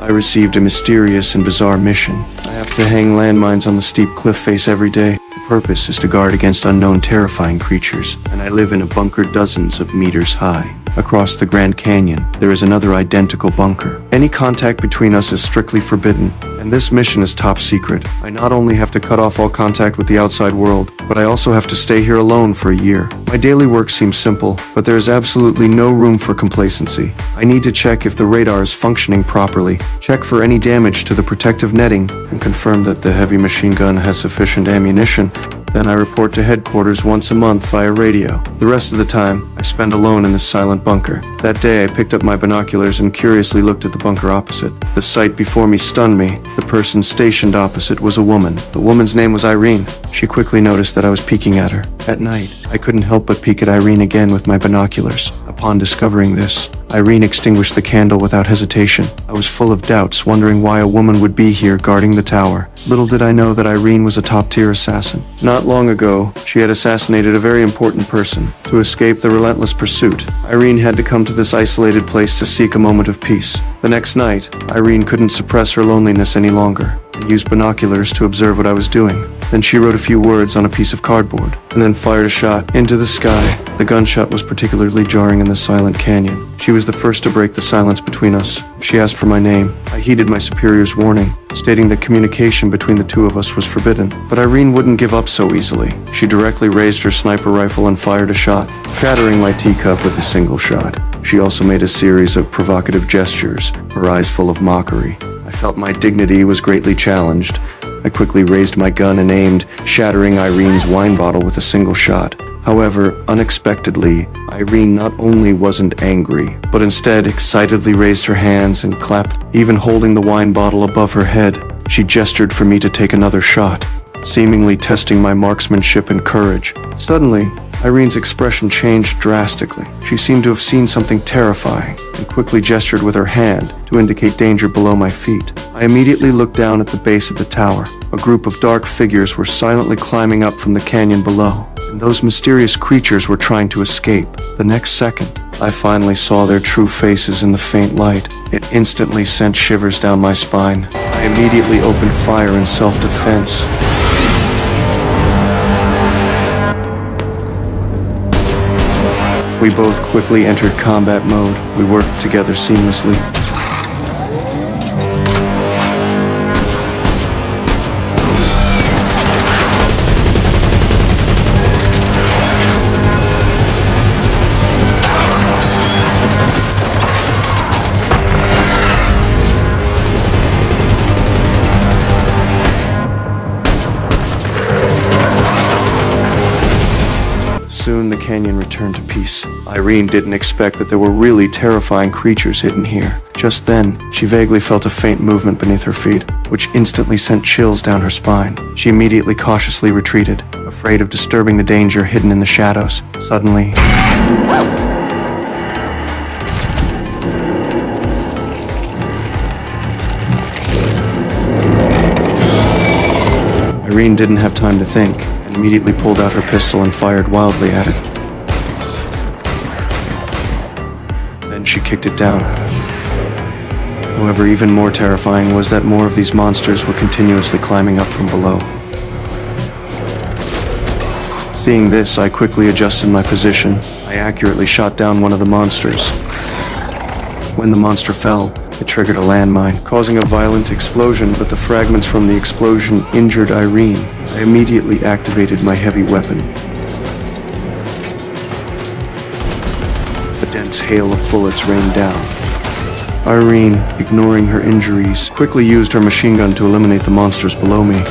I received a mysterious and bizarre mission. I have to hang landmines on the steep cliff face every day. The purpose is to guard against unknown terrifying creatures, and I live in a bunker dozens of meters high. Across the Grand Canyon, there is another identical bunker. Any contact between us is strictly forbidden, and this mission is top secret. I not only have to cut off all contact with the outside world, but I also have to stay here alone for a year. My daily work seems simple, but there is absolutely no room for complacency. I need to check if the radar is functioning properly, check for any damage to the protective netting, and confirm that the heavy machine gun has sufficient ammunition. Then I report to headquarters once a month via radio. The rest of the time, I spend alone in this silent bunker. That day, I picked up my binoculars and curiously looked at the bunker opposite. The sight before me stunned me. The person stationed opposite was a woman. The woman's name was Irene. She quickly noticed that I was peeking at her. At night, I couldn't help but peek at Irene again with my binoculars. Upon discovering this, Irene extinguished the candle without hesitation. I was full of doubts, wondering why a woman would be here guarding the tower. Little did I know that Irene was a top-tier assassin. Not long ago, she had assassinated a very important person. To escape the relentless pursuit, Irene had to come to this isolated place to seek a moment of peace. The next night, Irene couldn't suppress her loneliness any longer and used binoculars to observe what I was doing. Then she wrote a few words on a piece of cardboard, and then fired a shot into the sky. The gunshot was particularly jarring in the silent canyon. She was the first to break the silence between us. She asked for my name. I heeded my superior's warning, stating that communication between the two of us was forbidden. But Irene wouldn't give up so easily. She directly raised her sniper rifle and fired a shot, shattering my teacup with a single shot. She also made a series of provocative gestures, her eyes full of mockery. I felt my dignity was greatly challenged. I quickly raised my gun and aimed, shattering Irene's wine bottle with a single shot. However, unexpectedly, Irene not only wasn't angry, but instead excitedly raised her hands and clapped, even holding the wine bottle above her head. She gestured for me to take another shot, seemingly testing my marksmanship and courage. Suddenly, Irene's expression changed drastically. She seemed to have seen something terrifying and quickly gestured with her hand to indicate danger below my feet. I immediately looked down at the base of the tower. A group of dark figures were silently climbing up from the canyon below, and those mysterious creatures were trying to escape. The next second, I finally saw their true faces in the faint light. It instantly sent shivers down my spine. I immediately opened fire in self-defense. We both quickly entered combat mode. We worked together seamlessly. Soon the canyon returned to peace. Irene didn't expect that there were really terrifying creatures hidden here. Just then, she vaguely felt a faint movement beneath her feet, which instantly sent chills down her spine. She immediately cautiously retreated, afraid of disturbing the danger hidden in the shadows. Suddenly, Irene didn't have time to think, and immediately pulled out her pistol and fired wildly at it. Then she kicked it down. However, even more terrifying was that more of these monsters were continuously climbing up from below. Seeing this, I quickly adjusted my position. I accurately shot down one of the monsters. When the monster fell, it triggered a landmine, causing a violent explosion, but the fragments from the explosion injured Irene. I immediately activated my heavy weapon. A dense hail of bullets rained down. Irene, ignoring her injuries, quickly used her machine gun to eliminate the monsters below me.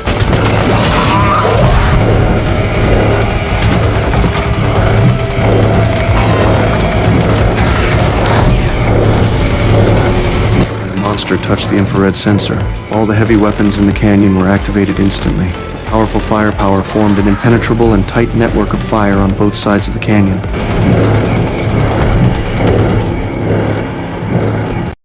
Monster touched the infrared sensor. All the heavy weapons in the canyon were activated instantly. Powerful firepower formed an impenetrable and tight network of fire on both sides of the canyon.